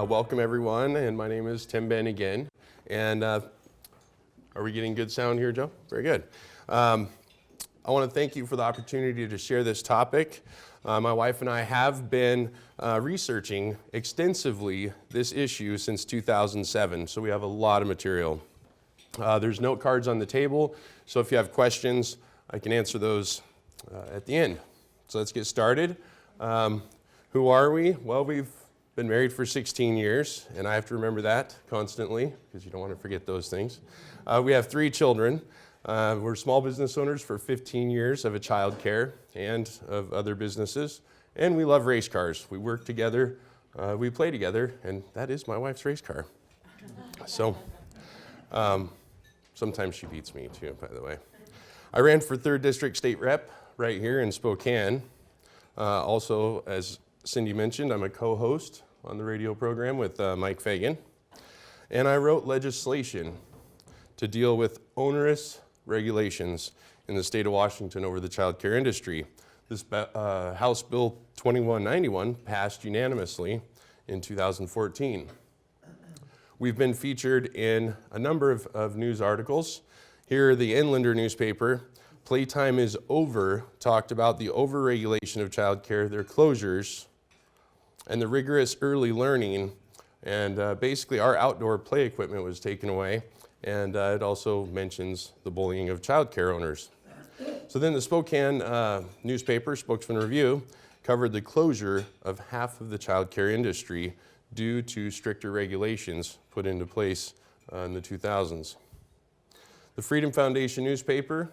Welcome everyone, and my name is Tim Benn again. And are we getting good sound here, Joe? Very good. I want to thank you for the opportunity to share this topic. My wife and I have been researching extensively this issue since 2007, so we have a lot of material. There's note cards on the table, so if you have questions, I can answer those at the end. So let's get started. Who are we? Well, we've been married for 16 years, and I have to remember that constantly because you don't want to forget those things. We have 3 children. We're small business owners for 15 years of a child care and of other businesses, and we love race cars. We work together, we play together, and that is my wife's race car. So sometimes she beats me too, by the way. I ran for 3rd District State Rep right here in Spokane. Also, as Cindy mentioned, I'm a co-host on the radio program with Mike Fagan, and I wrote legislation to deal with onerous regulations in the state of Washington over the child care industry. This House Bill 2191 passed unanimously in 2014. We've been featured in a number of news articles. Here, the Inlander newspaper, Playtime is Over, talked about the overregulation of child care, their closures, and the rigorous early learning, and basically our outdoor play equipment was taken away, and it also mentions the bullying of child care owners. So then the Spokane newspaper, Spokesman Review, covered the closure of half of the child care industry due to stricter regulations put into place in the 2000s. The Freedom Foundation newspaper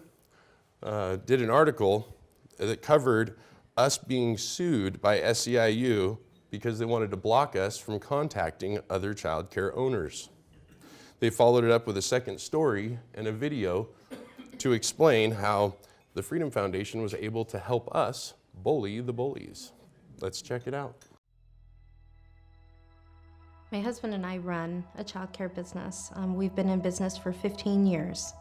did an article that covered us being sued by SEIU because they wanted to block us from contacting other child care owners. They followed it up with a second story and a video to explain how the Freedom Foundation was able to help us bully the bullies. Let's check it out. My husband and I run a child care business. We've been in business for 15 years.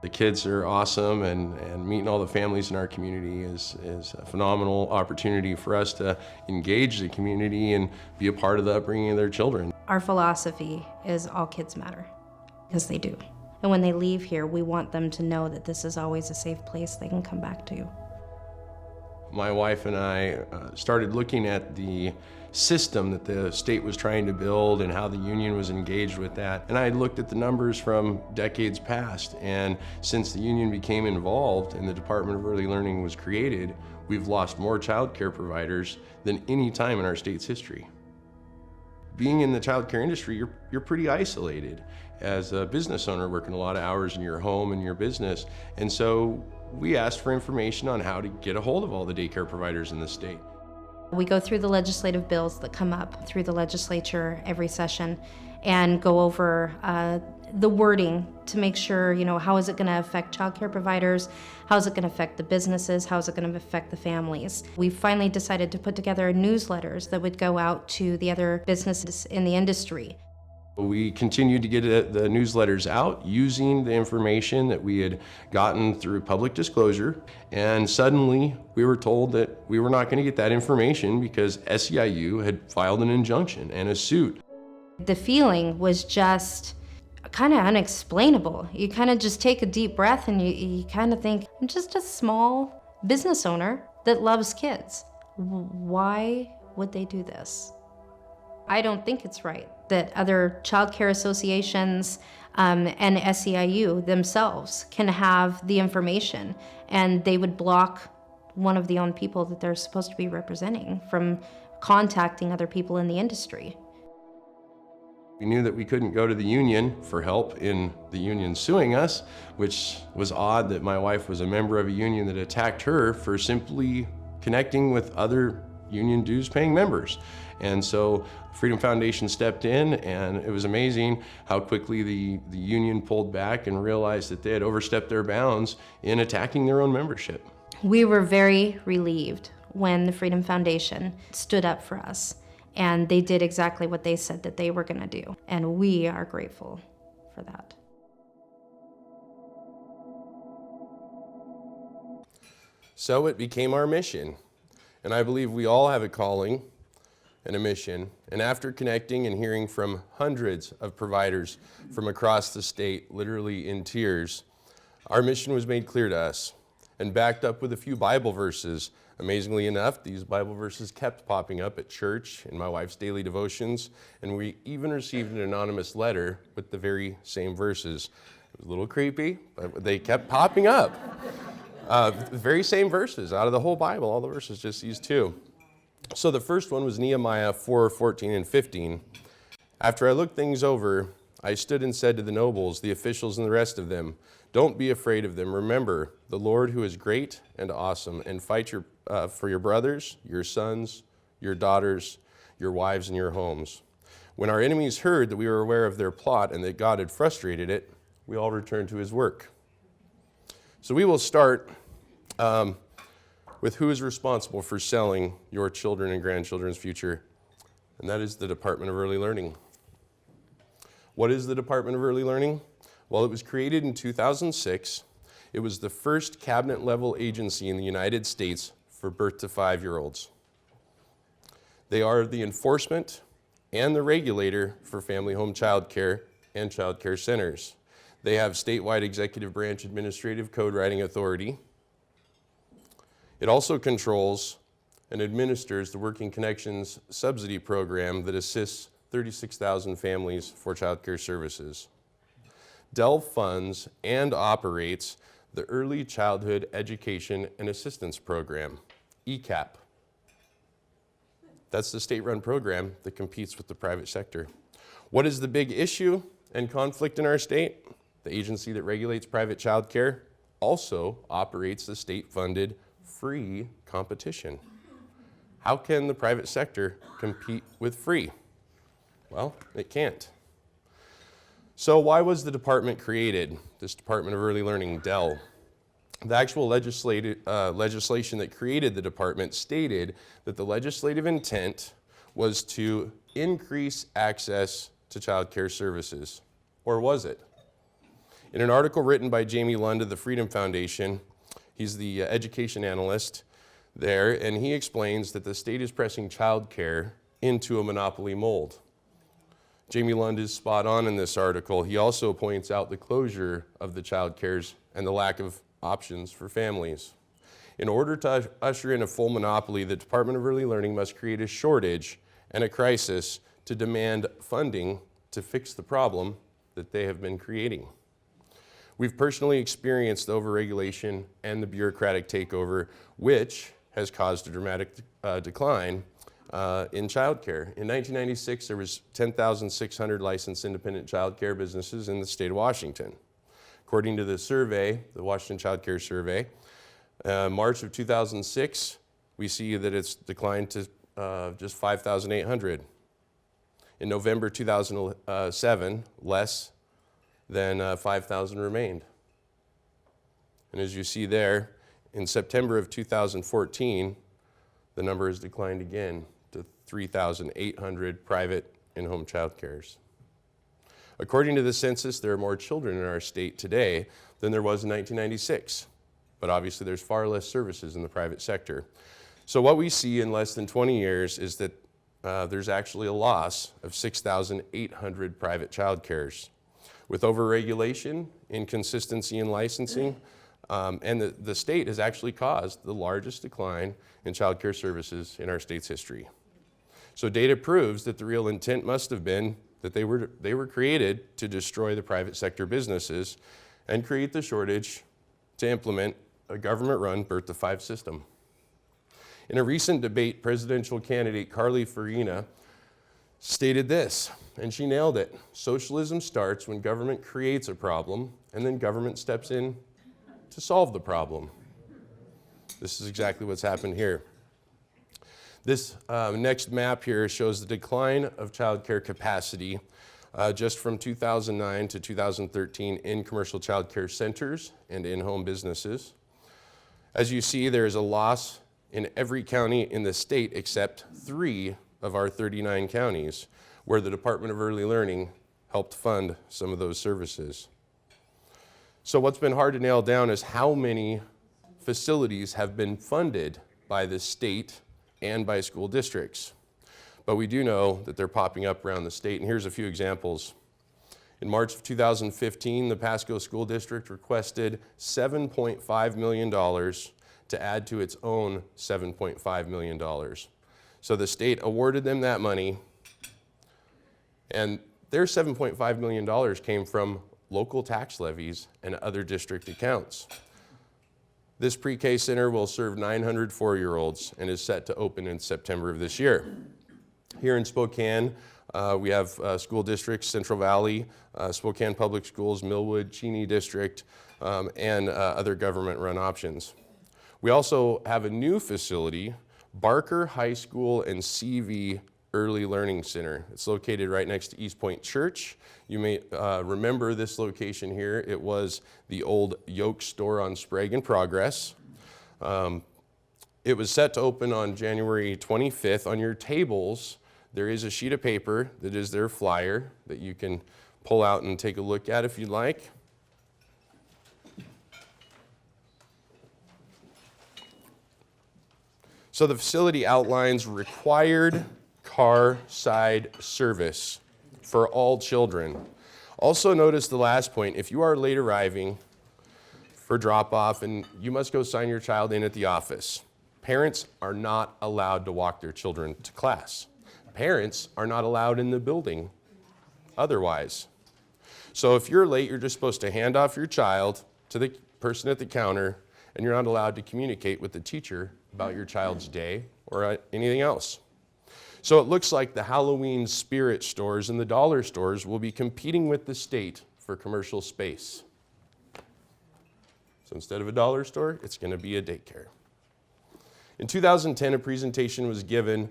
The kids are awesome, and meeting all the families in our community is a phenomenal opportunity for us to engage the community and be a part of the upbringing of their children. Our philosophy is all kids matter, because they do. And when they leave here, we want them to know that this is always a safe place they can come back to. My wife and I started looking at the system that the state was trying to build and how the union was engaged with that. And I looked at the numbers from decades past, and since the union became involved and the Department of Early Learning was created, we've lost more child care providers than any time in our state's history. Being in the child care industry, you're pretty isolated as a business owner, working a lot of hours in your home and your business. And so we asked for information on how to get a hold of all the daycare providers in the state. We go through the legislative bills that come up through the legislature every session and go over the wording to make sure, how is it going to affect child care providers? How is it going to affect the businesses? How is it going to affect the families? We finally decided to put together newsletters that would go out to the other businesses in the industry. We continued to get the newsletters out using the information that we had gotten through public disclosure, and suddenly we were told that we were not going to get that information because SEIU had filed an injunction and a suit. The feeling was just kind of unexplainable. You kind of just take a deep breath and you kind of think, I'm just a small business owner that loves kids. Why would they do this? I don't think it's right that other child care associations and SEIU themselves can have the information, and they would block one of the own people that they're supposed to be representing from contacting other people in the industry. We knew that we couldn't go to the union for help in the union suing us, which was odd that my wife was a member of a union that attacked her for simply connecting with other union dues paying members. And so Freedom Foundation stepped in, and it was amazing how quickly the union pulled back and realized that they had overstepped their bounds in attacking their own membership. We were very relieved when the Freedom Foundation stood up for us, and they did exactly what they said that they were going to do, and we are grateful for that. So it became our mission, and I believe we all have a calling and a mission. And after connecting and hearing from hundreds of providers from across the state, literally in tears, our mission was made clear to us and backed up with a few Bible verses. Amazingly enough, these Bible verses kept popping up at church, in my wife's daily devotions, and we even received an anonymous letter with the very same verses. It was a little creepy, but they kept popping up. The very same verses out of the whole Bible, all the verses, just these two. So the first one was Nehemiah 4:14 and 15. After I looked things over, I stood and said to the nobles, the officials, and the rest of them, don't be afraid of them. Remember the Lord who is great and awesome, and fight for your brothers, your sons, your daughters, your wives, and your homes. When our enemies heard that we were aware of their plot and that God had frustrated it, we all returned to his work. So we will start with who is responsible for selling your children and grandchildren's future, and that is the Department of Early Learning. What is the Department of Early Learning? Well, it was created in 2006. It was the first cabinet-level agency in the United States for birth to 5-year-olds. They are the enforcement and the regulator for family home child care and child care centers. They have statewide executive branch administrative code writing authority. It also controls and administers the Working Connections subsidy program that assists 36,000 families for child care services. Dell funds and operates the Early Childhood Education and Assistance Program, ECAP. That's the state-run program that competes with the private sector. What is the big issue and conflict in our state? The agency that regulates private child care also operates the state-funded free competition. How can the private sector compete with free? Well, it can't. So why was the department created, this Department of Early Learning, DEL? The actual legislation that created the department stated that the legislative intent was to increase access to child care services. Or was it? In an article written by Jamie Lund of the Freedom Foundation, he's the education analyst there, and he explains that the state is pressing child care into a monopoly mold. Jamie Lund is spot on in this article. He also points out the closure of the child cares and the lack of options for families. In order to usher in a full monopoly, the Department of Early Learning must create a shortage and a crisis to demand funding to fix the problem that they have been creating. We've personally experienced the overregulation and the bureaucratic takeover, which has caused a dramatic decline in childcare. In 1996, there was 10,600 licensed independent childcare businesses in the state of Washington. According to the survey, the Washington Child Care Survey, March of 2006, we see that it's declined to just 5,800. In November 2007, less than 5,000 remained. And as you see there, in September of 2014, the number has declined again to 3,800 private in-home child cares. According to the census, there are more children in our state today than there was in 1996. But obviously there's far less services in the private sector. So what we see in less than 20 years is that there's actually a loss of 6,800 private child cares. With overregulation, inconsistency in licensing, and the state has actually caused the largest decline in child care services in our state's history. So data proves that the real intent must have been that they were created to destroy the private sector businesses and create the shortage to implement a government-run birth to 5 system. In a recent debate, presidential candidate Carly Fiorina stated this, and she nailed it. Socialism starts when government creates a problem and then government steps in to solve the problem. This is exactly what's happened here. This next map here shows the decline of child care capacity just from 2009 to 2013 in commercial child care centers and in-home businesses. As you see, there is a loss in every county in the state except 3 of our 39 counties where the Department of Early Learning helped fund some of those services. So what's been hard to nail down is how many facilities have been funded by the state and by school districts. but we do know that they're popping up around the state, and here's a few examples. In March of 2015, the Pasco School District requested $7.5 million to add to its own $7.5 million. So the state awarded them that money, and their $7.5 million came from local tax levies and other district accounts. This pre-K center will serve 900 4-year-olds and is set to open in September of this year. Here in Spokane, we have school districts, Central Valley, Spokane Public Schools, Millwood, Cheney District, and other government-run options. We also have a new facility, Barker High School and CV Early Learning Center. It's located right next to East Point Church. You may remember this location here. It was the old Yoke store on Sprague and Progress. It was set to open on January 25th. On your tables, there is a sheet of paper that is their flyer that you can pull out and take a look at if you'd like. So the facility outlines required car side service for all children. Also notice the last point, if you are late arriving for drop-off and you must go sign your child in at the office, parents are not allowed to walk their children to class. Parents are not allowed in the building otherwise. So if you're late, you're just supposed to hand off your child to the person at the counter, and you're not allowed to communicate with the teacher about your child's day or anything else. So it looks like the Halloween spirit stores and the dollar stores will be competing with the state for commercial space. So instead of a dollar store, it's going to be a daycare. In 2010, a presentation was given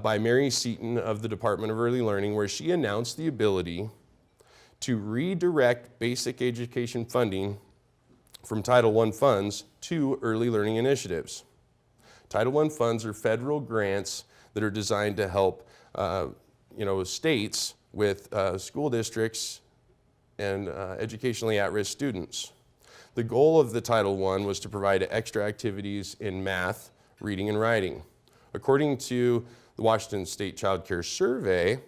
by Mary Seaton of the Department of Early Learning, where she announced the ability to redirect basic education funding from Title I funds to early learning initiatives. Title I funds are federal grants that are designed to help states with school districts and educationally at-risk students. The goal of the Title I was to provide extra activities in math, reading, and writing. According to the Washington State Child Care Survey,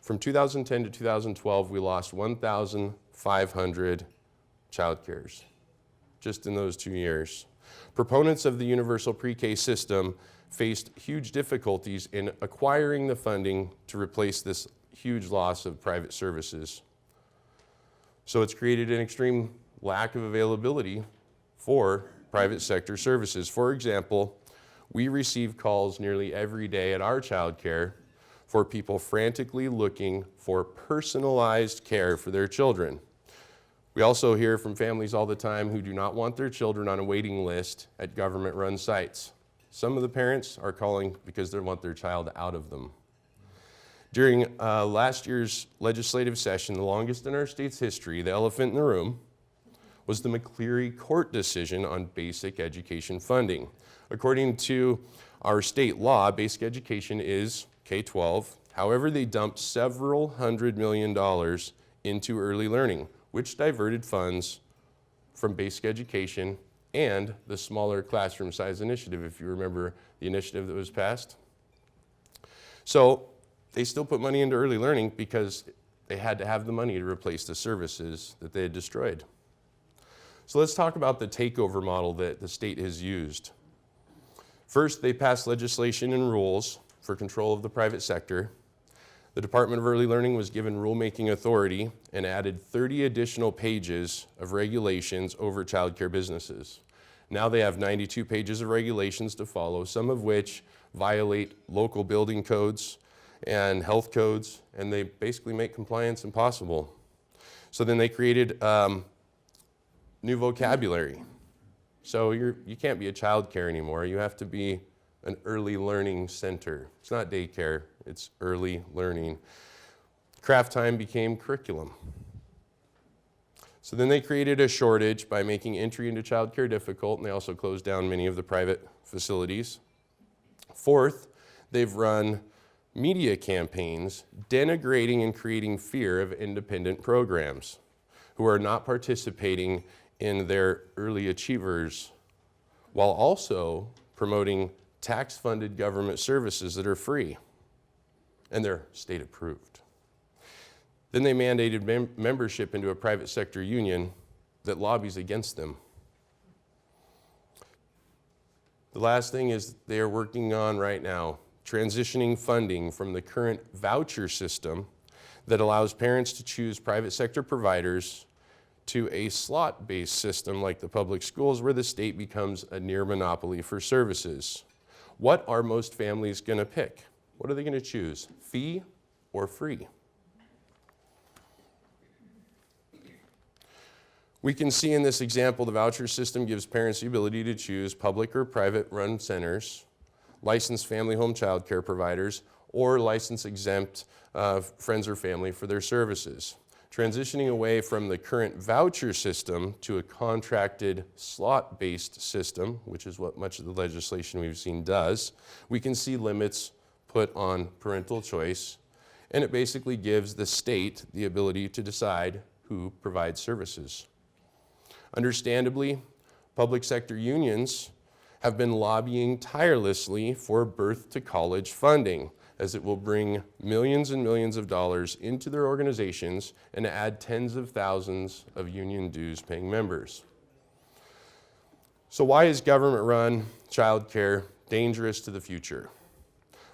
from 2010 to 2012, we lost 1,500 child cares just in those 2 years. Proponents of the universal pre-K system faced huge difficulties in acquiring the funding to replace this huge loss of private services. So it's created an extreme lack of availability for private sector services. For example, we receive calls nearly every day at our child care for people frantically looking for personalized care for their children. We also hear from families all the time who do not want their children on a waiting list at government-run sites. Some of the parents are calling because they want their child out of them. During last year's legislative session, the longest in our state's history, the elephant in the room was the McCleary court decision on basic education funding. According to our state law, basic education is K-12. However, they dumped several $100 million into early learning, which diverted funds from basic education and the smaller classroom size initiative, if you remember the initiative that was passed. So they still put money into early learning because they had to have the money to replace the services that they had destroyed. So let's talk about the takeover model that the state has used. First, they passed legislation and rules for control of the private sector. The Department of Early Learning was given rulemaking authority and added 30 additional pages of regulations over child care businesses. Now they have 92 pages of regulations to follow, some of which violate local building codes and health codes, and they basically make compliance impossible. So then they created new vocabulary. So you can't be a child care anymore. You have to be an early learning center. It's not daycare, it's early learning. Craft time became curriculum. So then they created a shortage by making entry into childcare difficult, and they also closed down many of the private facilities. Fourth, they've run media campaigns denigrating and creating fear of independent programs who are not participating in their early achievers, while also promoting tax-funded government services that are free, and they're state approved. Then they mandated membership into a private sector union that lobbies against them. The last thing is they are working on right now, transitioning funding from the current voucher system that allows parents to choose private sector providers to a slot-based system like the public schools, where the state becomes a near monopoly for services. What are most families going to pick? What are they going to choose? Fee or free? We can see in this example, the voucher system gives parents the ability to choose public or private run centers, licensed family home child care providers, or license exempt friends or family for their services. Transitioning away from the current voucher system to a contracted slot-based system, which is what much of the legislation we've seen does, we can see limits put on parental choice, and it basically gives the state the ability to decide who provides services. Understandably, public sector unions have been lobbying tirelessly for birth to college funding, as it will bring millions and millions of dollars into their organizations and add tens of thousands of union dues paying members. So why is government-run child care dangerous to the future?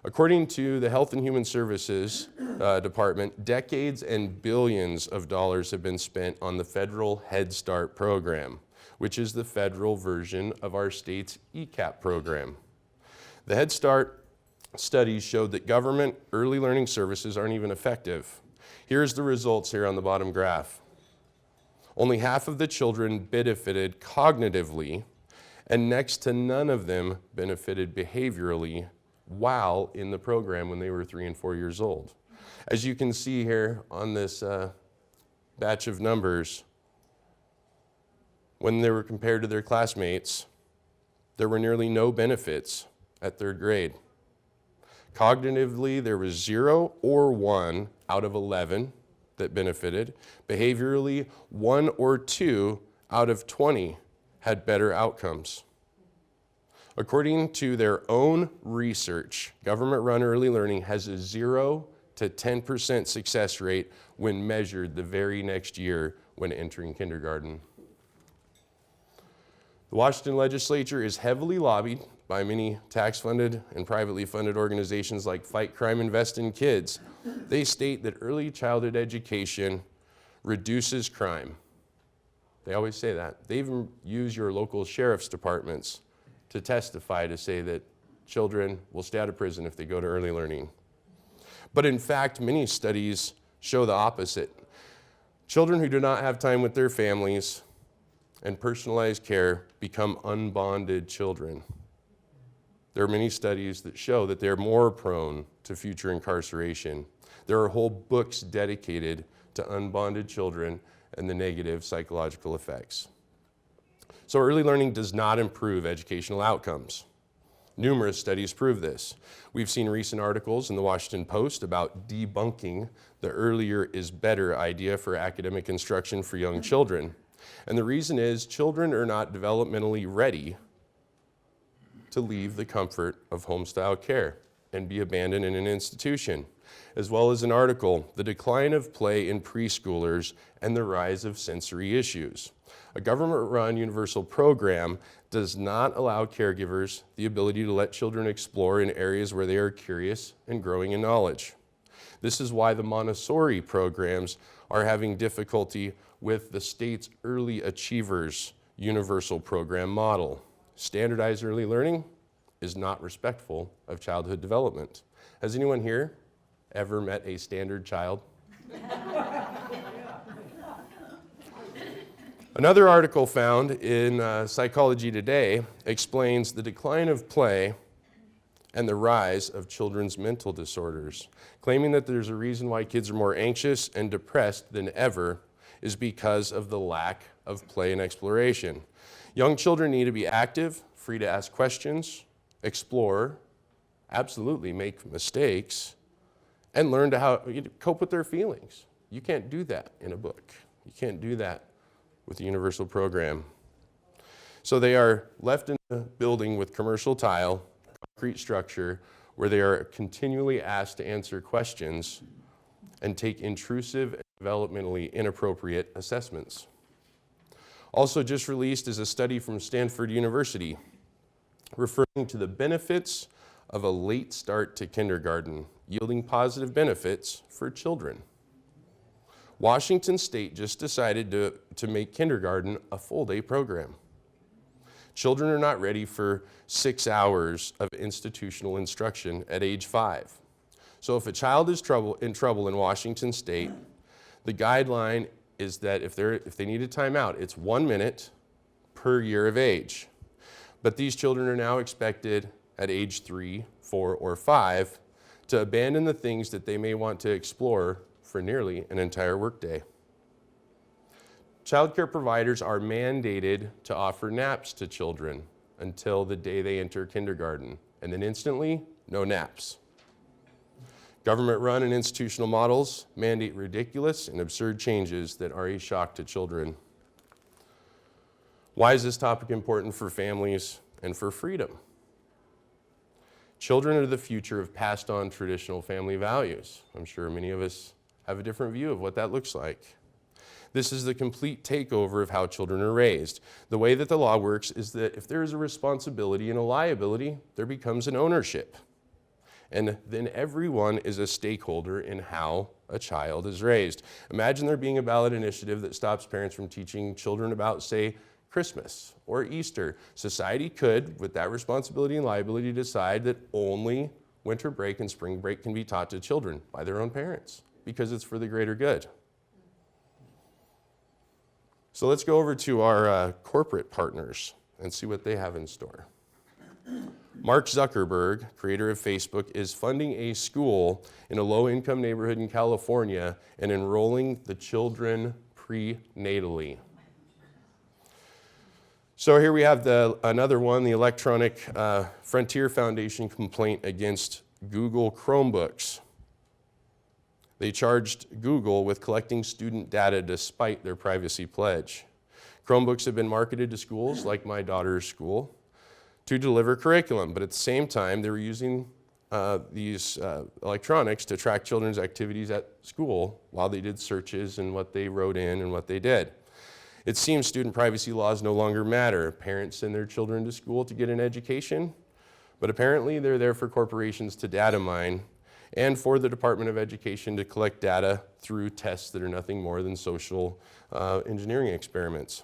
According to the Health and Human Services Department, decades and billions of dollars have been spent on the federal Head Start program, which is the federal version of our state's ECAP program. The Head Start studies showed that government early learning services aren't even effective. Here's the results here on the bottom graph. Only half of the children benefited cognitively, and next to none of them benefited behaviorally while in the program when they were 3 and 4 years old. As you can see here on this batch of numbers, when they were compared to their classmates, there were nearly no benefits at 3rd grade. Cognitively, there was 0 or 1 out of 11 that benefited. Behaviorally, 1 or 2 out of 20 had better outcomes. According to their own research, government-run early learning has a 0 to 10% success rate when measured the very next year when entering kindergarten. The Washington legislature is heavily lobbied by many tax-funded and privately funded organizations like Fight Crime, Invest in Kids. They state that early childhood education reduces crime. They always say that. They even use your local sheriff's departments to testify to say that children will stay out of prison if they go to early learning. But in fact, many studies show the opposite. Children who do not have time with their families and personalized care become unbonded children. There are many studies that show that they're more prone to future incarceration. There are whole books dedicated to unbonded children and the negative psychological effects. So early learning does not improve educational outcomes. Numerous studies prove this. We've seen recent articles in the Washington Post about debunking the earlier is better idea for academic instruction for young children. And the reason is children are not developmentally ready to leave the comfort of home-style care and be abandoned in an institution, as well as an article, The Decline of Play in Preschoolers and the Rise of Sensory Issues. A government-run universal program does not allow caregivers the ability to let children explore in areas where they are curious and growing in knowledge. This is why the Montessori programs are having difficulty with the state's Early Achievers universal program model. Standardized early learning is not respectful of childhood development. Has anyone here ever met a standard child? Another article found in Psychology Today explains the decline of play and the rise of children's mental disorders, claiming that there's a reason why kids are more anxious and depressed than ever is because of the lack of play and exploration. Young children need to be active, free to ask questions, explore, absolutely make mistakes, and learn to how to cope with their feelings. You can't do that in a book. You can't do that with the universal program. So they are left in the building with commercial tile, concrete structure where they are continually asked to answer questions and take intrusive and developmentally inappropriate assessments. Also just released is a study from Stanford University referring to the benefits of a late start to kindergarten, yielding positive benefits for children. Washington State just decided to make kindergarten a full-day program. Children are not ready for 6 hours of institutional instruction at age 5. So if a child is in trouble in Washington State, the guideline is that if they need a timeout, it's 1 minute per year of age. But these children are now expected at age 3, 4, or 5 to abandon the things that they may want to explore for nearly an entire workday. Child care providers are mandated to offer naps to children until the day they enter kindergarten, and then instantly, no naps. Government-run and institutional models mandate ridiculous and absurd changes that are a shock to children. Why is this topic important for families and for freedom? Children are the future of passed on traditional family values. I'm sure many of us have a different view of what that looks like. This is the complete takeover of how children are raised. The way that the law works is that if there is a responsibility and a liability, there becomes an ownership. And then everyone is a stakeholder in how a child is raised. Imagine there being a ballot initiative that stops parents from teaching children about, say, Christmas or Easter. Society could, with that responsibility and liability, decide that only winter break and spring break can be taught to children by their own parents because it's for the greater good. So let's go over to our corporate partners and see what they have in store. Mark Zuckerberg, creator of Facebook, is funding a school in a low-income neighborhood in California and enrolling the children prenatally. So here we have another one, the Electronic Frontier Foundation complaint against Google Chromebooks. They charged Google with collecting student data despite their privacy pledge. Chromebooks have been marketed to schools, like my daughter's school, to deliver curriculum, but at the same time, they were using these electronics to track children's activities at school while they did searches and what they wrote in and what they did. It seems student privacy laws no longer matter. Parents send their children to school to get an education, but apparently they're there for corporations to data mine and for the Department of Education to collect data through tests that are nothing more than social engineering experiments.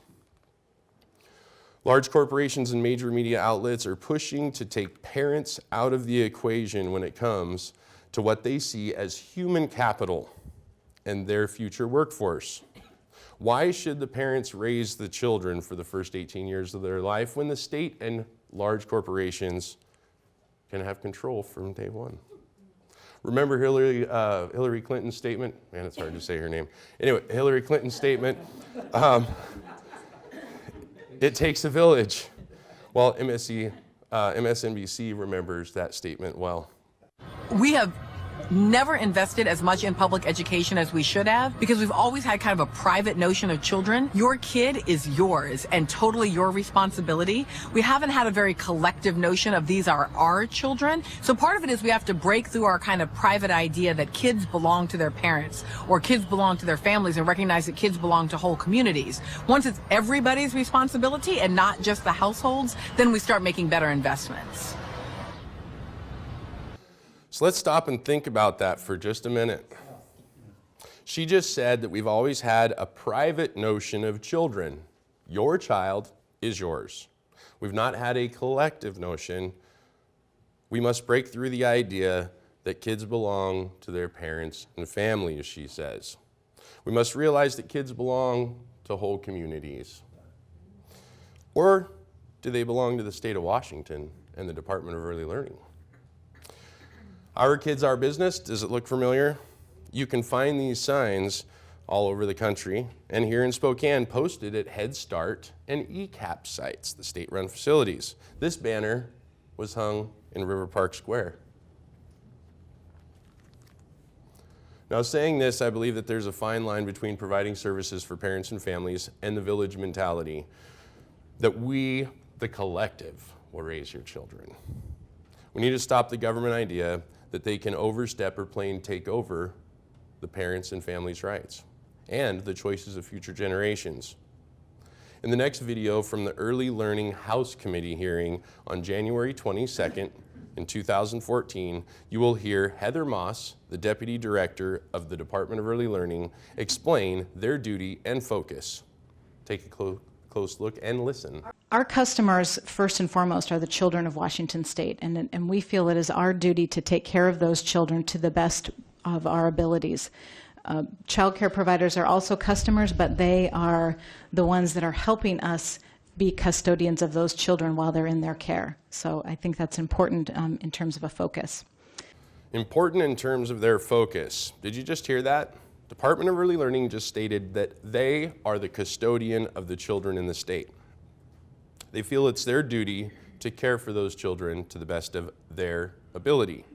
Large corporations and major media outlets are pushing to take parents out of the equation when it comes to what they see as human capital and their future workforce. Why should the parents raise the children for the first 18 years of their life when the state and large corporations can have control from day one? Remember Hillary Clinton's statement? Man, it's hard to say her name. Anyway, Hillary Clinton's statement, it takes a village. Well, MSNBC remembers that statement well. We have never invested as much in public education as we should have because we've always had kind of a private notion of children. Your kid is yours and totally your responsibility. We haven't had a very collective notion of these are our children. So part of it is we have to break through our kind of private idea that kids belong to their parents or kids belong to their families and recognize that kids belong to whole communities. Once it's everybody's responsibility and not just the households, then we start making better investments. So let's stop and think about that for just a minute. She just said that we've always had a private notion of children. Your child is yours. We've not had a collective notion. We must break through the idea that kids belong to their parents and families, she says. We must realize that kids belong to whole communities. Or do they belong to the state of Washington and the Department of Early Learning? Our Kids, Our Business, does it look familiar? You can find these signs all over the country, and here in Spokane, posted at Head Start and ECAP sites, the state-run facilities. This banner was hung in River Park Square. Now, saying this, I believe that there's a fine line between providing services for parents and families and the village mentality that we, the collective, will raise your children. We need to stop the government idea that they can overstep or plain take over the parents' and families' rights and the choices of future generations. In the next video from the Early Learning House Committee hearing on January 22nd in 2014, you will hear Heather Moss, the Deputy Director of the Department of Early Learning, explain their duty and focus. Take a close look and listen. Our customers, first and foremost, are the children of Washington State, and we feel it is our duty to take care of those children to the best of our abilities. Child care providers are also customers, but they are the ones that are helping us be custodians of those children while they're in their care. So I think that's important in terms of a focus. Important in terms of their focus. Did you just hear that? Department of Early Learning just stated that they are the custodian of the children in the state. They feel it's their duty to care for those children to the best of their ability,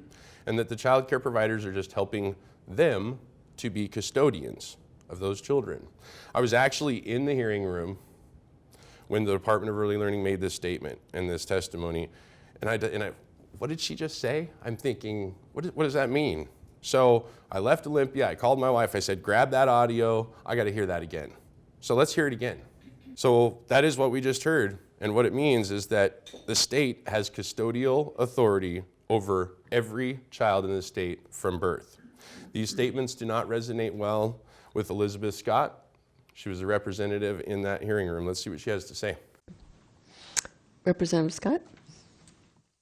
and that the child care providers are just helping them to be custodians of those children. I was actually in the hearing room when the Department of Early Learning made this statement and this testimony, and I what did she just say? I'm thinking, what does that mean? So I left Olympia, I called my wife, I said, grab that audio, I gotta hear that again. So let's hear it again. So that is what we just heard, and what it means is that the state has custodial authority over every child in the state from birth. These statements do not resonate well with Elizabeth Scott. She was a representative in that hearing room. Let's see what she has to say. Representative Scott?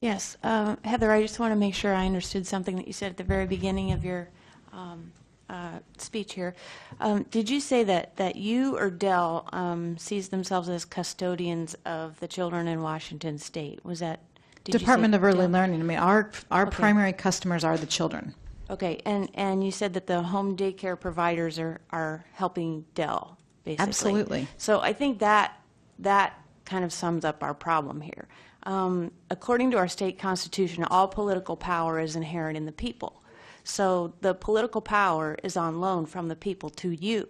Yes, Heather, I just want to make sure I understood something that you said at the very beginning of your speech here. Did you say that you or Dell sees themselves as custodians of the children in Washington State? Was that? Department of Early Learning. I mean, our primary customers are the children. Okay, and you said that the home daycare providers are helping Dell, basically. Absolutely. So I think that kind of sums up our problem here. According to our state constitution, all political power is inherent in the people. So the political power is on loan from the people to you.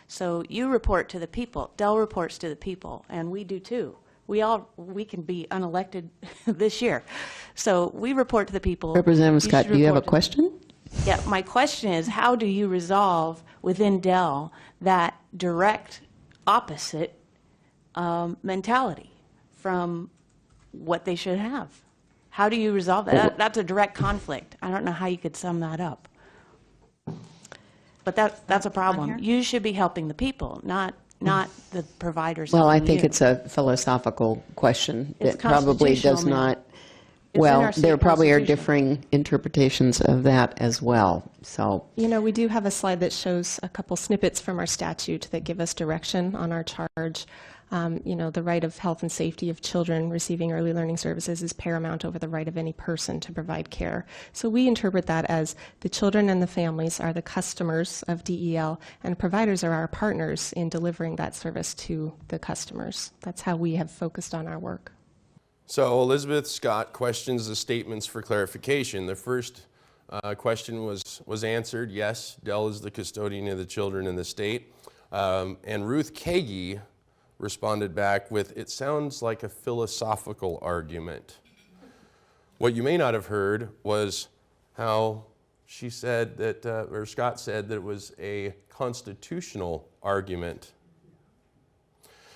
So you report to the people, Dell reports to the people, and we do too. We can be unelected this year. So we report to the people. Representative Scott, do you have a question? Yeah, my question is, how do you resolve within Dell that direct opposite mentality from what they should have? How do you resolve that? That's a direct conflict. I don't know how you could sum that up. But that's a problem. You should be helping the people, not the providers. Well, I think it's a philosophical question that probably does not. Well, there probably are differing interpretations of that as well. So, you know, we do have a slide that shows a couple snippets from our statute that give us direction on our charge. You know, the right of health and safety of children receiving early learning services is paramount over the right of any person to provide care. So we interpret that as the children and the families are the customers of DEL, and providers are our partners in delivering that service to the customers. That's how we have focused on our work. So Elizabeth Scott questions the statements for clarification. The first question was answered. Yes, Dell is the custodian of the children in the state. And Ruth Kagi responded back with, it sounds like a philosophical argument. What you may not have heard was how she said that, or Scott said that it was a constitutional argument.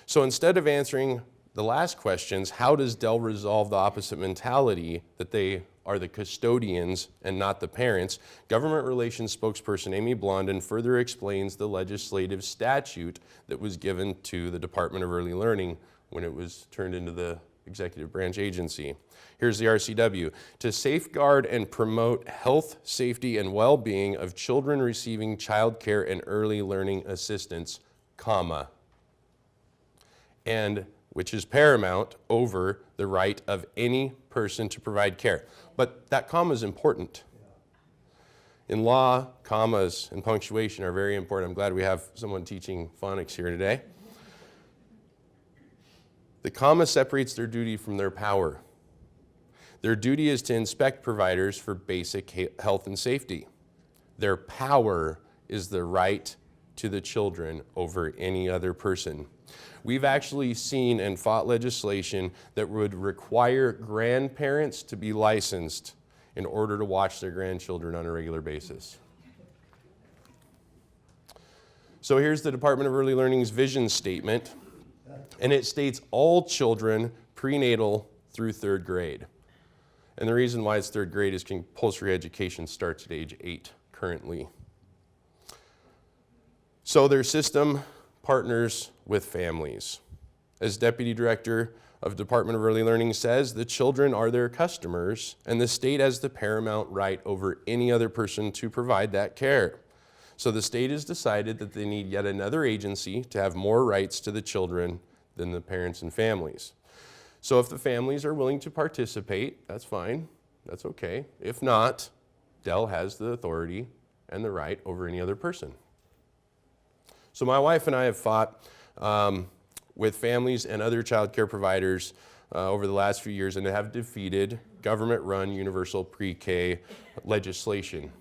So instead of answering the last questions, how does Dell resolve the opposite mentality that they are the custodians and not the parents? Government Relations spokesperson Amy Blondin further explains the legislative statute that was given to the Department of Early Learning when it was turned into the executive branch agency. Here's the RCW. To safeguard and promote health, safety, and well-being of children receiving child care and early learning assistance, comma, and which is paramount over the right of any person to provide care. But that comma is important. In law, commas and punctuation are very important. I'm glad we have someone teaching phonics here today. The comma separates their duty from their power. Their duty is to inspect providers for basic health and safety. Their power is the right to the children over any other person. We've actually seen and fought legislation that would require grandparents to be licensed in order to watch their grandchildren on a regular basis. So here's the Department of Early Learning's vision statement, and it states all children prenatal through 3rd grade. And the reason why it's 3rd grade is compulsory education starts at age 8 currently. So their system partners with families. As Deputy Director of Department of Early Learning says, the children are their customers, and the state has the paramount right over any other person to provide that care. So the state has decided that they need yet another agency to have more rights to the children than the parents and families. So if the families are willing to participate, that's fine, that's okay. If not, Dell has the authority and the right over any other person. So my wife and I have fought with families and other child care providers over the last few years and have defeated government-run universal pre-K legislation.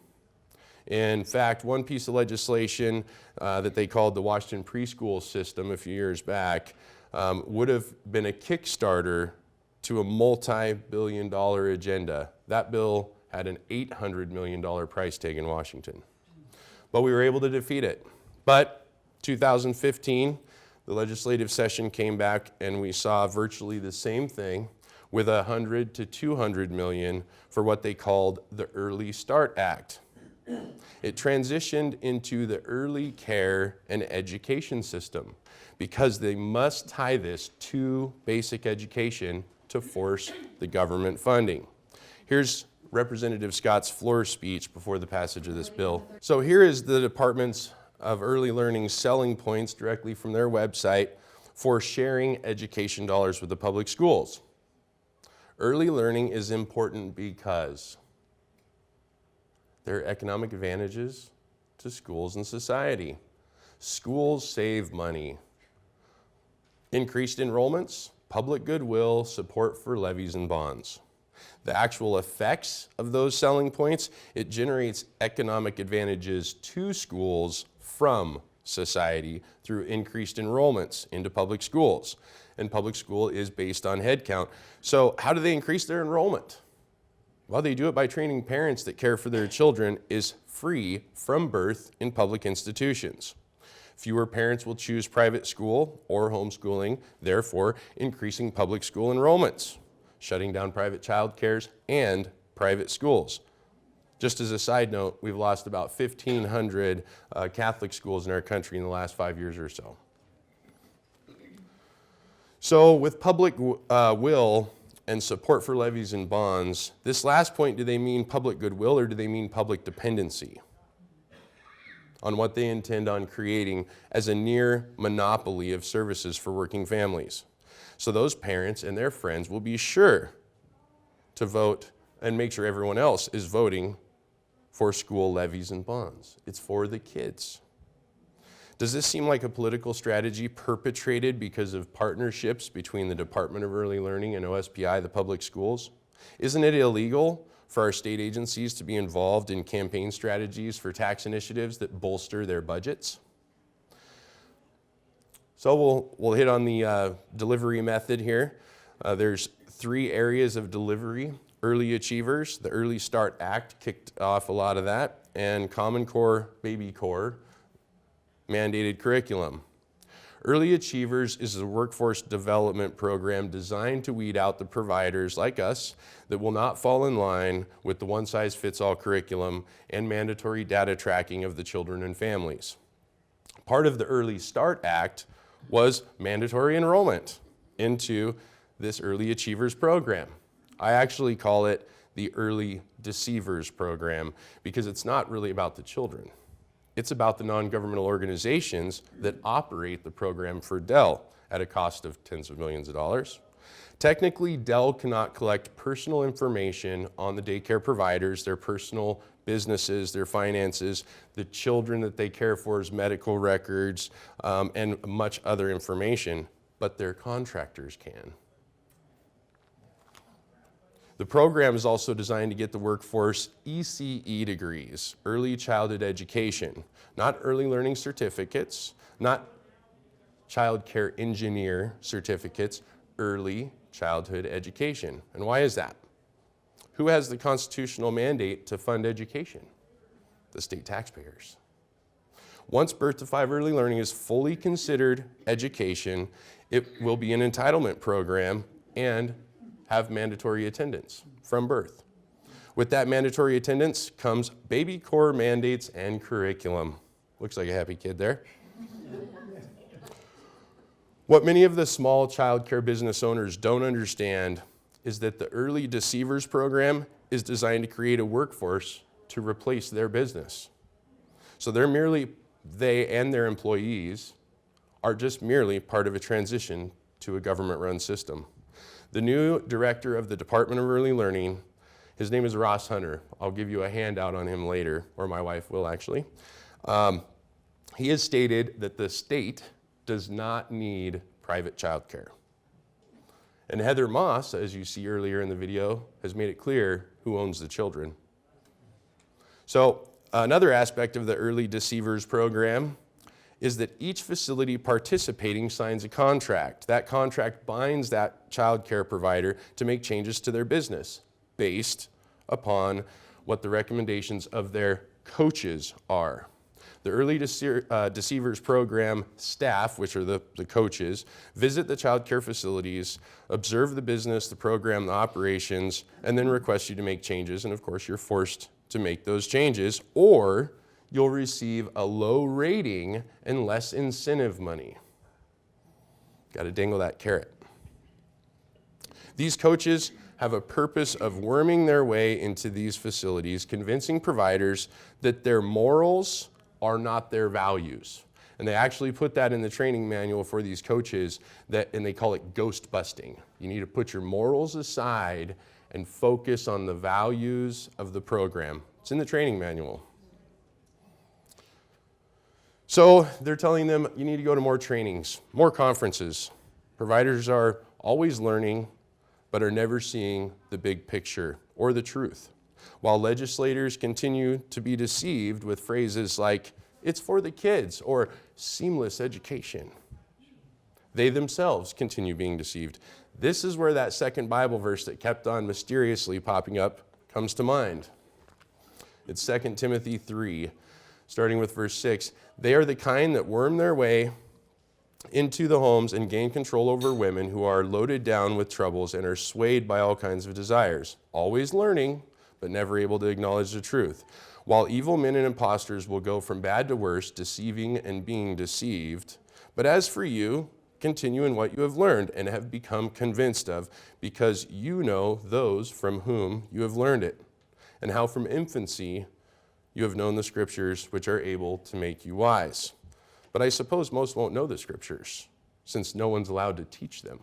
In fact, one piece of legislation that they called the Washington preschool system a few years back would have been a Kickstarter to a multi-billion-dollar agenda. That bill had an $800 million price tag in Washington. But we were able to defeat it. But 2015, the legislative session came back and we saw virtually the same thing with $100 to $200 million for what they called the Early Start Act. It transitioned into the early care and education system because they must tie this to basic education to force the government funding. Here's Representative Scott's floor speech before the passage of this bill. So here is the Department's of Early Learning's selling points directly from their website for sharing education dollars with the public schools. Early learning is important because there are economic advantages to schools and society. Schools save money. Increased enrollments, public goodwill, support for levies and bonds. The actual effects of those selling points, it generates economic advantages to schools from society through increased enrollments into public schools. And public school is based on head count. So how do they increase their enrollment? Well, they do it by training parents that care for their children is free from birth in public institutions. Fewer parents will choose private school or homeschooling, therefore increasing public school enrollments, shutting down private child cares and private schools. Just as a side note, we've lost about 1,500 Catholic schools in our country in the last 5 years or so. So with public will and support for levies and bonds, this last point, do they mean public goodwill or do they mean public dependency on what they intend on creating as a near monopoly of services for working families? So those parents and their friends will be sure to vote and make sure everyone else is voting for school levies and bonds. It's for the kids. Does this seem like a political strategy perpetrated because of partnerships between the Department of Early Learning and OSPI, the public schools? Isn't it illegal for our state agencies to be involved in campaign strategies for tax initiatives that bolster their budgets? So we'll hit on the delivery method here. There's 3 areas of delivery. Early Achievers, the Early Start Act kicked off a lot of that, and Common Core, Baby Core, mandated curriculum. Early Achievers is a workforce development program designed to weed out the providers like us that will not fall in line with the one-size-fits-all curriculum and mandatory data tracking of the children and families. Part of the Early Start Act was mandatory enrollment into this Early Achievers program. I actually call it the Early Deceivers program because it's not really about the children. It's about the non-governmental organizations that operate the program for Dell at a cost of tens of millions of dollars. Technically, Dell cannot collect personal information on the daycare providers, their personal businesses, their finances, the children that they care for's medical records, and much other information, but their contractors can. The program is also designed to get the workforce ECE degrees, early childhood education, not early learning certificates, not child care engineer certificates, early childhood education. And why is that? Who has the constitutional mandate to fund education? The state taxpayers. Once birth to 5 early learning is fully considered education, it will be an entitlement program and have mandatory attendance from birth. With that mandatory attendance comes baby core mandates and curriculum. Looks like a happy kid there. What many of the small child care business owners don't understand is that the Early Deceivers program is designed to create a workforce to replace their business. So they and their employees are just merely part of a transition to a government-run system. The new director of the Department of Early Learning, his name is Ross Hunter. I'll give you a handout on him later, or my wife will actually. He has stated that the state does not need private child care. And Heather Moss, as you see earlier in the video, has made it clear who owns the children. So another aspect of the Early Deceivers program is that each facility participating signs a contract. That contract binds that child care provider to make changes to their business based upon what the recommendations of their coaches are. The Early Deceivers program staff, which are the coaches, visit the child care facilities, observe the business, the program, the operations, and then request you to make changes. And of course, you're forced to make those changes, or you'll receive a low rating and less incentive money. Got to dangle that carrot. These coaches have a purpose of worming their way into these facilities, convincing providers that their morals are not their values. And they actually put that in the training manual for these coaches, and they call it ghost busting. You need to put your morals aside and focus on the values of the program. It's in the training manual. So they're telling them you need to go to more trainings, more conferences. Providers are always learning, but are never seeing the big picture or the truth. While legislators continue to be deceived with phrases like, it's for the kids, or seamless education, they themselves continue being deceived. This is where that second Bible verse that kept on mysteriously popping up comes to mind. It's 2 Timothy 3, starting with verse 6. They are the kind that worm their way into the homes and gain control over women who are loaded down with troubles and are swayed by all kinds of desires, always learning, but never able to acknowledge the truth. While evil men and impostors will go from bad to worse, deceiving and being deceived. But as for you, continue in what you have learned and have become convinced of, because you know those from whom you have learned it, and how from infancy you have known the scriptures which are able to make you wise. But I suppose most won't know the scriptures, since no one's allowed to teach them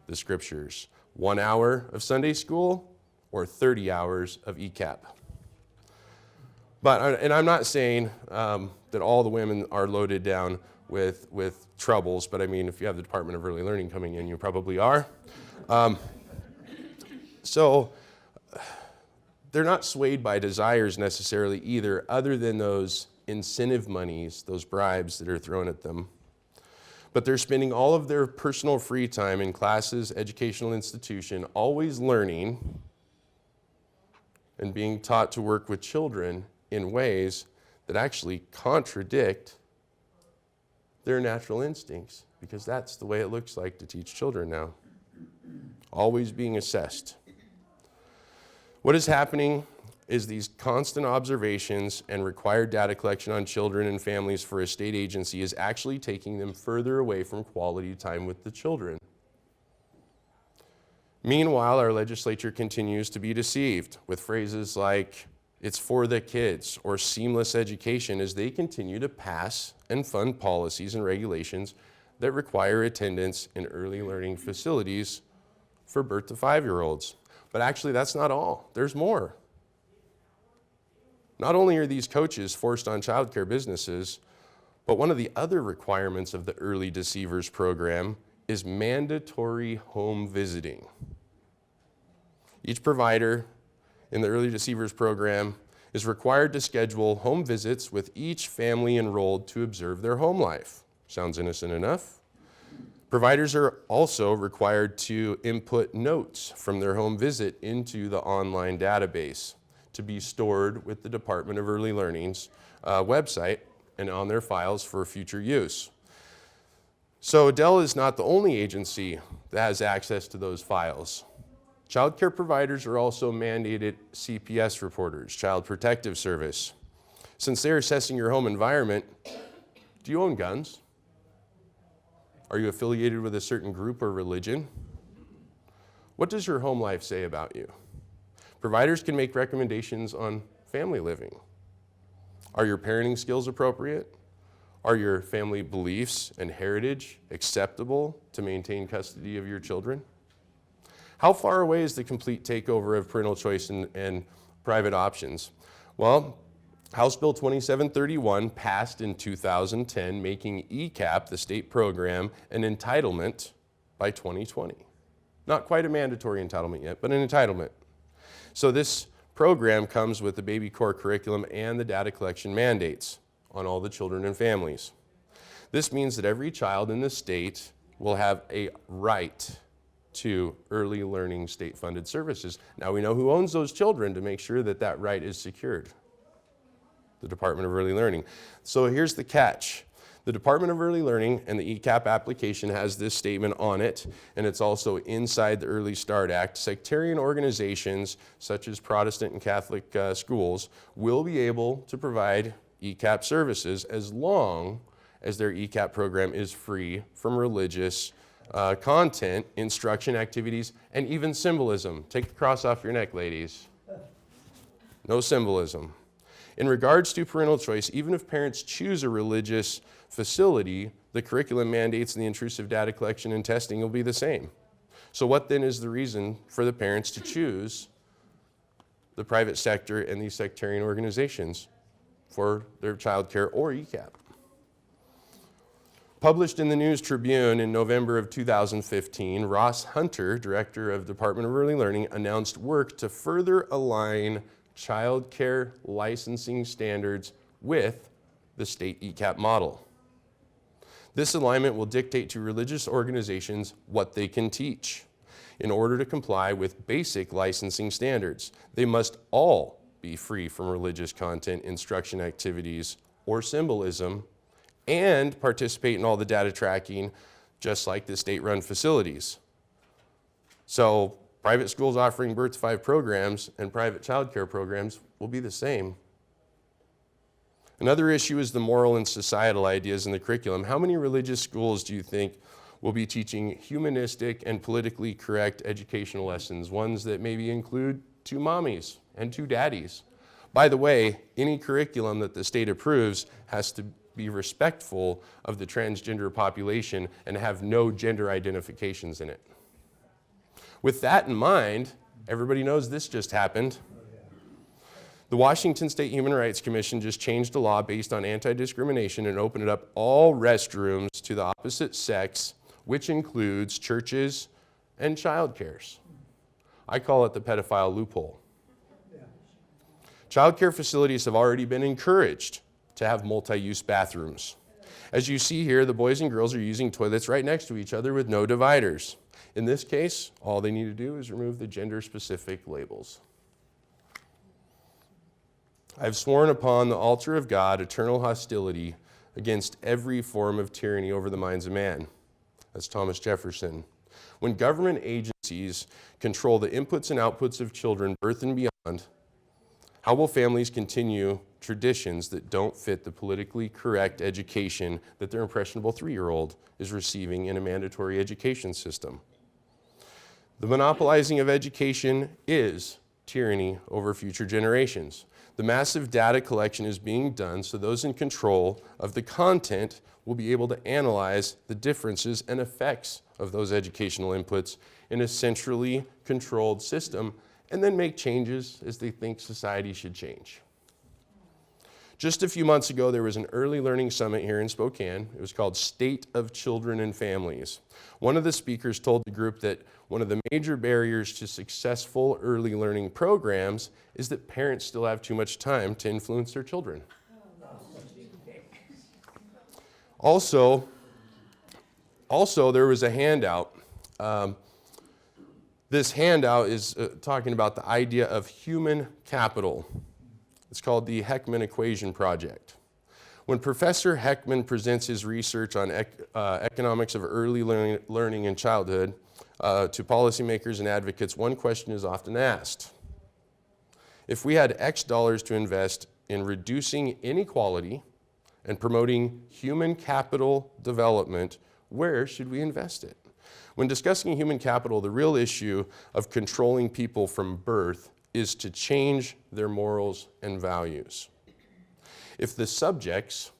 the scriptures. 1 hour of Sunday school or 30 hours of ECAP. And I'm not saying that all the women are loaded down with troubles, but I mean, if you have the Department of Early Learning coming in, you probably are. So they're not swayed by desires necessarily either, other than those incentive monies, those bribes that are thrown at them. But they're spending all of their personal free time in classes, educational institution, always learning and being taught to work with children in ways that actually contradict their natural instincts, because that's the way it looks like to teach children now. Always being assessed. What is happening is these constant observations and required data collection on children and families for a state agency is actually taking them further away from quality time with the children. Meanwhile, our legislature continues to be deceived with phrases like, it's for the kids, or seamless education, as they continue to pass and fund policies and regulations that require attendance in early learning facilities for birth to 5-year-olds. But actually, that's not all. There's more. Not only are these coaches forced on childcare businesses, but one of the other requirements of the Early Deceivers program is mandatory home visiting. Each provider in the Early Deceivers program is required to schedule home visits with each family enrolled to observe their home life. Sounds innocent enough. Providers are also required to input notes from their home visit into the online database to be stored with the Department of Early Learning's website and on their files for future use. So Adele is not the only agency that has access to those files. Child care providers are also mandated CPS reporters, Child Protective Service. Since they're assessing your home environment, do you own guns? Are you affiliated with a certain group or religion? What does your home life say about you? Providers can make recommendations on family living. Are your parenting skills appropriate? Are your family beliefs and heritage acceptable to maintain custody of your children? How far away is the complete takeover of parental choice and private options? Well, House Bill 2731 passed in 2010, making ECAP, the state program, an entitlement by 2020. Not quite a mandatory entitlement yet, but an entitlement. So this program comes with the baby core curriculum and the data collection mandates on all the children and families. This means that every child in the state will have a right to early learning state-funded services. Now we know who owns those children to make sure that that right is secured. The Department of Early Learning. So here's the catch. The Department of Early Learning and the ECAP application has this statement on it, and it's also inside the Early Start Act. Sectarian organizations, such as Protestant and Catholic schools, will be able to provide ECAP services as long as their ECAP program is free from religious content, instruction, activities, and even symbolism. Take the cross off your neck, ladies. No symbolism. In regards to parental choice, even if parents choose a religious facility, the curriculum mandates and the intrusive data collection and testing will be the same. So what then is the reason for the parents to choose the private sector and these sectarian organizations for their child care or ECAP? Published in the News Tribune in November of 2015, Ross Hunter, Director of Department of Early Learning, announced work to further align child care licensing standards with the state ECAP model. This alignment will dictate to religious organizations what they can teach. In order to comply with basic licensing standards, they must all be free from religious content, instruction activities, or symbolism, and participate in all the data tracking, just like the state-run facilities. So private schools offering birth to 5 programs and private child care programs will be the same. Another issue is the moral and societal ideas in the curriculum. How many religious schools do you think will be teaching humanistic and politically correct educational lessons, ones that maybe include 2 mommies and 2 daddies? By the way, any curriculum that the state approves has to be respectful of the transgender population and have no gender identifications in it. With that in mind, everybody knows this just happened. The Washington State Human Rights Commission just changed a law based on anti-discrimination and opened up all restrooms to the opposite sex, which includes churches and child cares. I call it the pedophile loophole. Child care facilities have already been encouraged to have multi-use bathrooms. As you see here, the boys and girls are using toilets right next to each other with no dividers. In this case, all they need to do is remove the gender-specific labels. I've sworn upon the altar of God eternal hostility against every form of tyranny over the minds of man. That's Thomas Jefferson. When government agencies control the inputs and outputs of children, birth and beyond, how will families continue traditions that don't fit the politically correct education that their impressionable 3-year-old is receiving in a mandatory education system? The monopolizing of education is tyranny over future generations. The massive data collection is being done so those in control of the content will be able to analyze the differences and effects of those educational inputs in a centrally controlled system and then make changes as they think society should change. Just a few months ago, there was an early learning summit here in Spokane. It was called State of Children and Families. One of the speakers told the group that one of the major barriers to successful early learning programs is that parents still have too much time to influence their children. Also, there was a handout. This handout is talking about the idea of human capital. It's called the Heckman Equation Project. When Professor Heckman presents his research on economics of early learning in childhood to policymakers and advocates, one question is often asked. If we had X dollars to invest in reducing inequality and promoting human capital development, where should we invest it? When discussing human capital, the real issue of controlling people from birth is to change their morals and values. If the subjects,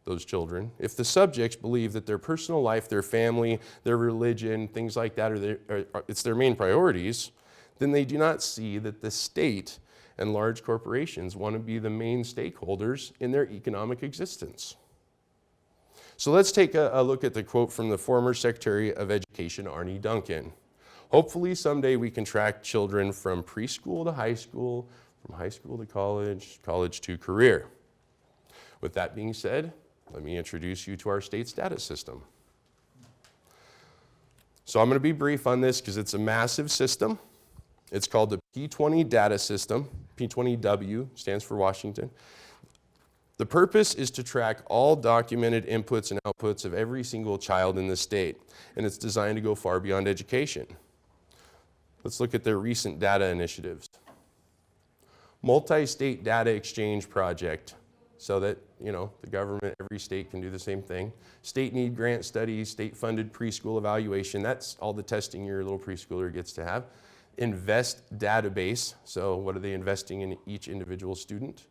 those children, if the subjects believe that their personal life, their family, their religion, things like that, it's their main priorities, then they do not see that the state and large corporations want to be the main stakeholders in their economic existence. So let's take a look at the quote from the former Secretary of Education, Arne Duncan. Hopefully someday we can track children from preschool to high school, from high school to college, college to career. With that being said, let me introduce you to our state's data system. So I'm going to be brief on this because it's a massive system. It's called the P20 data system. P20W stands for Washington. The purpose is to track all documented inputs and outputs of every single child in the state, and it's designed to go far beyond education. Let's look at their recent data initiatives. Multi-state data exchange project, so that, the government, every state can do the same thing. State need grant studies, state-funded preschool evaluation, that's all the testing your little preschooler gets to have. Invest database, so what are they investing in each individual student?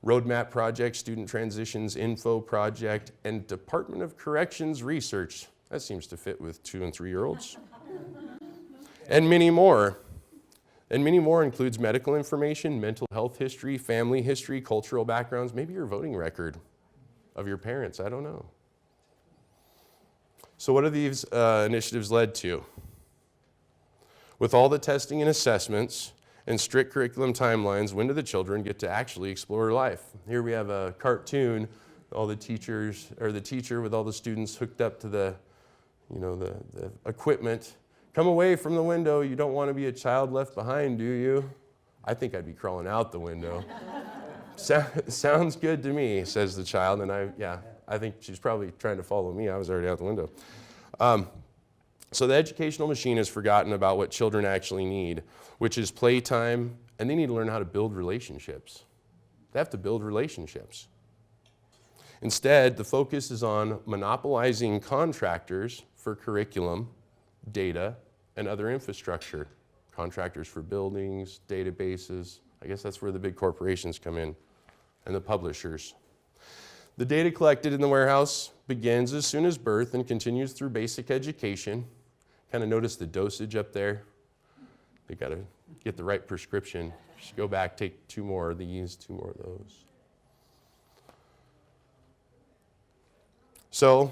Roadmap project, student transitions info project, and Department of Corrections research. That seems to fit with 2- and 3-year-olds. And many more. And many more includes medical information, mental health history, family history, cultural backgrounds, maybe your voting record of your parents, I don't know. So what have these initiatives led to? With all the testing and assessments and strict curriculum timelines, when do the children get to actually explore life? Here we have a cartoon, all the teachers, or the teacher with all the students hooked up to the equipment. Come away from the window, you don't want to be a child left behind, do you? I think I'd be crawling out the window. Sounds good to me, says the child, and I think she's probably trying to follow me. I was already out the window. So the educational machine has forgotten about what children actually need, which is playtime, and they need to learn how to build relationships. They have to build relationships. Instead, the focus is on monopolizing contractors for curriculum, data, and other infrastructure. Contractors for buildings, databases. I guess that's where the big corporations come in, and the publishers. The data collected in the warehouse begins as soon as birth and continues through basic education. Kind of notice the dosage up there. They got to get the right prescription. Just go back, take 2 more of these, 2 more of those. So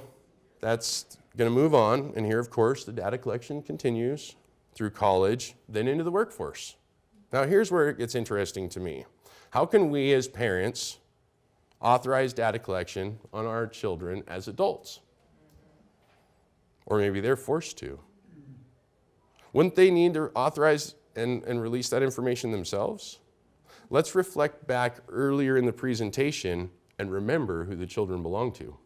that's going to move on, and here, of course, the data collection continues through college, then into the workforce. Now, here's where it gets interesting to me. How can we as parents authorize data collection on our children as adults? Or maybe they're forced to. Wouldn't they need to authorize and release that information themselves? Let's reflect back earlier in the presentation and remember who the children belong to.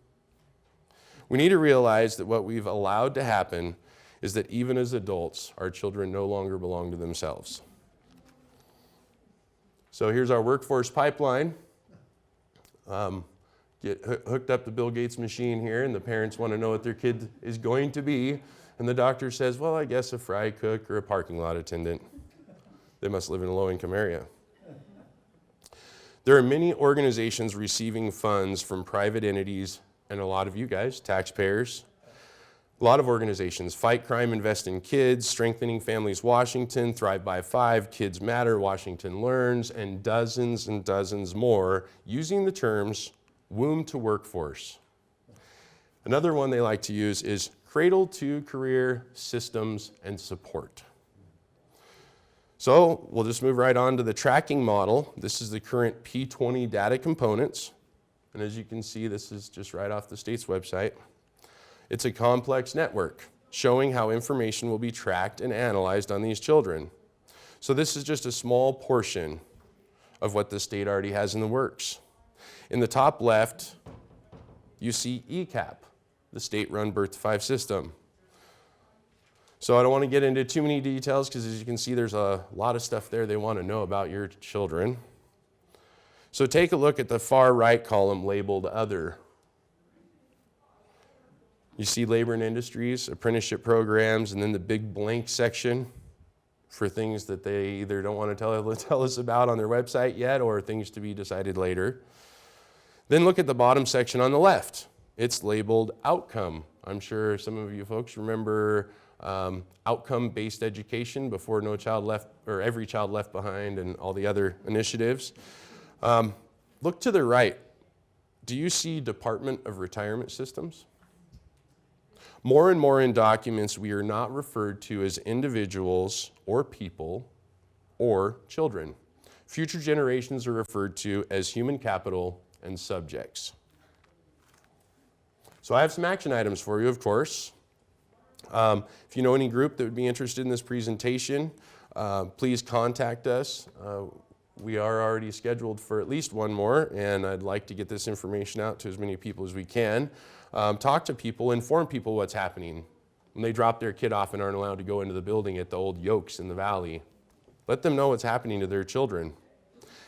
We need to realize that what we've allowed to happen is that even as adults, our children no longer belong to themselves. So here's our workforce pipeline. Get hooked up to Bill Gates' machine here, and the parents want to know what their kid is going to be, and the doctor says, well, I guess a fry cook or a parking lot attendant. They must live in a low-income area. There are many organizations receiving funds from private entities and a lot of you guys, taxpayers, A lot of organizations: Fight Crime, Invest in Kids, Strengthening Families Washington, Thrive by 5, Kids Matter, Washington Learns, and dozens more, using the terms womb to workforce. Another one they like to use is cradle to career systems and support. So we'll just move right on to the tracking model. This is the current P20 data components. And as you can see, this is just right off the state's website. It's a complex network showing how information will be tracked and analyzed on these children. So this is just a small portion of what the state already has in the works. In the top left, you see ECAP, the state-run Birth to 5 system. So I don't want to get into too many details because, as you can see, there's a lot of stuff there they want to know about your children. So take a look at the far right column labeled Other. You see labor and industries, apprenticeship programs, and then the big blank section for things that they either don't want to tell us about on their website yet or things to be decided later. Then look at the bottom section on the left. It's labeled Outcome. I'm sure some of you folks remember outcome-based education before No Child Left, or Every Child Left Behind, and all the other initiatives. Look to the right. Do you see Department of Retirement Systems? More and more in documents, we are not referred to as individuals or people or children. Future generations are referred to as human capital and subjects. So I have some action items for you, of course. If you know any group that would be interested in this presentation, please contact us. We are already scheduled for at least one more, and I'd like to get this information out to as many people as we can. Talk to people, inform people what's happening. When they drop their kid off and aren't allowed to go into the building at the old Yokes in the Valley, let them know what's happening to their children.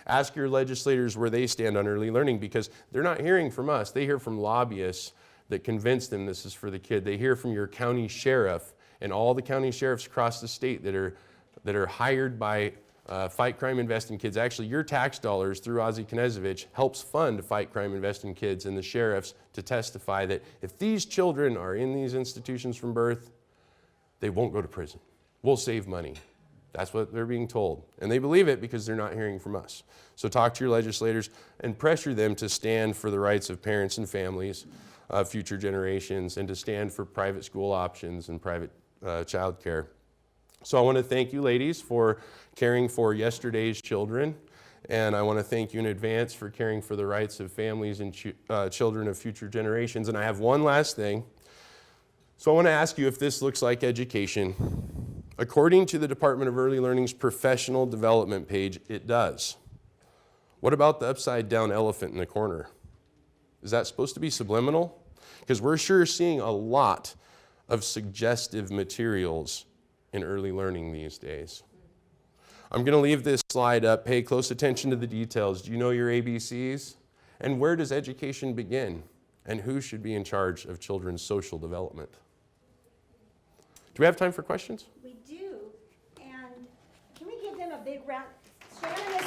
Ask your legislators where they stand on early learning, because they're not hearing from us. They hear from lobbyists that convince them this is for the kid. They hear from your county sheriff and all the county sheriffs across the state that are hired by Fight Crime, Invest in Kids. Actually, your tax dollars through Ozzie Knezovich helps fund Fight Crime, Invest in Kids and the sheriffs to testify that if these children are in these institutions from birth, they won't go to prison. We'll save money. That's what they're being told. And they believe it because they're not hearing from us. So talk to your legislators and pressure them to stand for the rights of parents and families, future generations, and to stand for private school options and private child care. So I want to thank you, ladies, for caring for yesterday's children, and I want to thank you in advance for caring for the rights of families and children of future generations. And I have one last thing. So I want to ask you if this looks like education. According to the Department of Early Learning's professional development page, it does. What about the upside down elephant in the corner? Is that supposed to be subliminal? Because we're sure seeing a lot of suggestive materials in early learning these days. I'm going to leave this slide up. Pay close attention to the details. Do you know your ABCs? And where does education begin? And who should be in charge of children's social development? Do we have time for questions? We do. And can we give them a big round? Shannon is